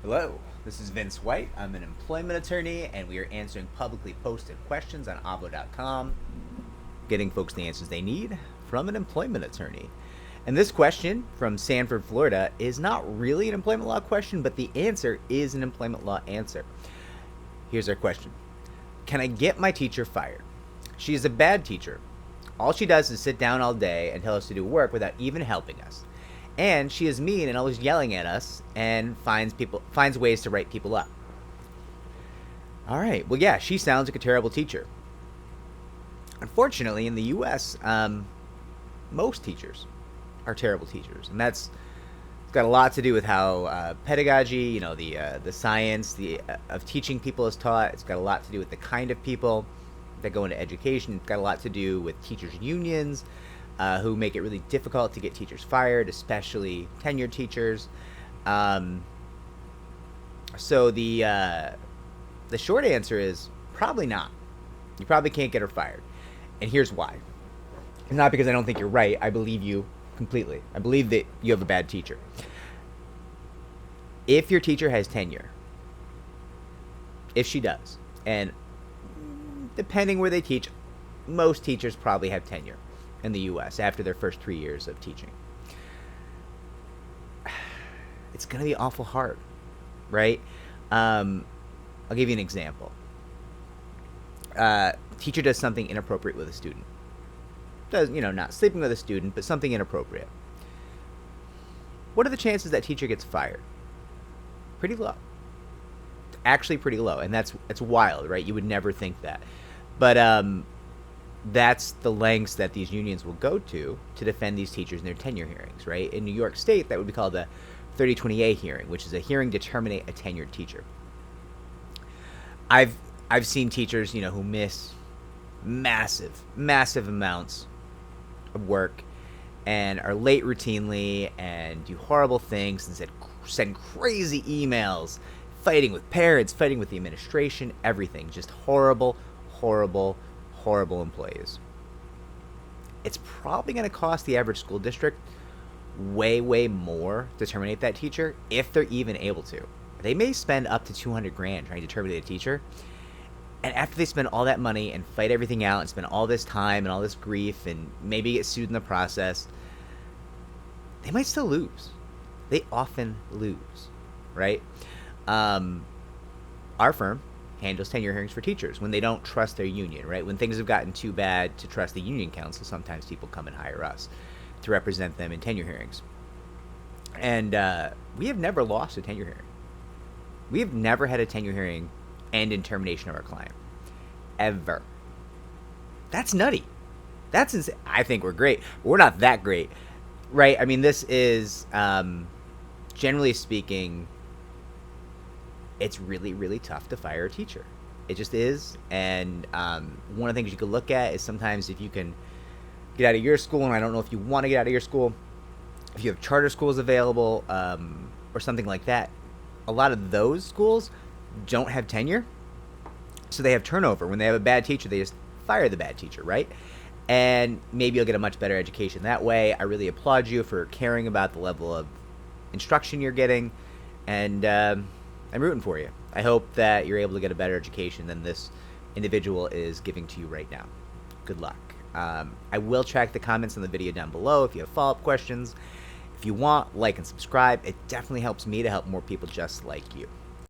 Hello, this is Vince White. I'm an employment attorney, and we are answering publicly posted questions on avo.com, getting folks the answers they need from an employment attorney. And this question from Sanford, Florida, is not really an employment law question, but the answer is an employment law answer. Here's our question: Can I get my teacher fired? She is a bad teacher. All she does is sit down all day and tell us to do work without even helping us. And she is mean and always yelling at us and finds ways to write people up. All right. Well, yeah, she sounds like a terrible teacher. Unfortunately, in the U.S., most teachers are terrible teachers, and that's got a lot to do with how pedagogy, the science of teaching people is taught. It's got a lot to do with the kind of people that go into education. It's got a lot to do with teachers' unions, who make it really difficult to get teachers fired, especially tenured teachers. So the short answer is probably not. You probably can't get her fired, and here's why. It's not because I don't think you're right. I believe you completely. I believe that you have a bad teacher. If your teacher has tenure, if she does, and depending where they teach, most teachers probably have tenure in the U.S. after their first 3 years of teaching. It's going to be awful hard, right? I'll give you an example. Teacher does something inappropriate with a student. Does, not sleeping with a student, but something inappropriate. What are the chances that teacher gets fired? Pretty low. Actually pretty low, and that's wild, right? You would never think that. But that's the lengths that these unions will go to defend these teachers in their tenure hearings, right? In New York State, that would be called a 3020A hearing, which is a hearing to terminate a tenured teacher. I've seen teachers, who miss massive amounts of work and are late routinely and do horrible things and send crazy emails, fighting with parents, fighting with the administration, everything. Just horrible employees. It's probably going to cost the average school district way more to terminate that teacher, if they're even able to. They may spend up to $200,000 trying to terminate a teacher, and after they spend all that money and fight everything out and spend all this time and all this grief and maybe get sued in the process, they might still lose. They often lose, right? Our firm handles tenure hearings for teachers when they don't trust their union, right? When things have gotten too bad to trust the union council, sometimes people come and hire us to represent them in tenure hearings. And we have never lost a tenure hearing. We have never had a tenure hearing end in termination of our client. Ever. That's nutty. That's insane. I think we're great. We're not that great, right? I mean, this is, generally speaking, it's really tough to fire a teacher. It just is. And one of the things you could look at is sometimes if you can get out of your school, and I don't know if you want to get out of your school, if you have charter schools available, or something like that, a lot of those schools don't have tenure, so they have turnover. When they have a bad teacher, they just fire the bad teacher, right? And maybe you'll get a much better education that way. I really applaud you for caring about the level of instruction you're getting, and I'm rooting for you. I hope that you're able to get a better education than this individual is giving to you right now. Good luck. I will track the comments on the video down below if you have follow-up questions. If you want, like and subscribe. It definitely helps me to help more people just like you.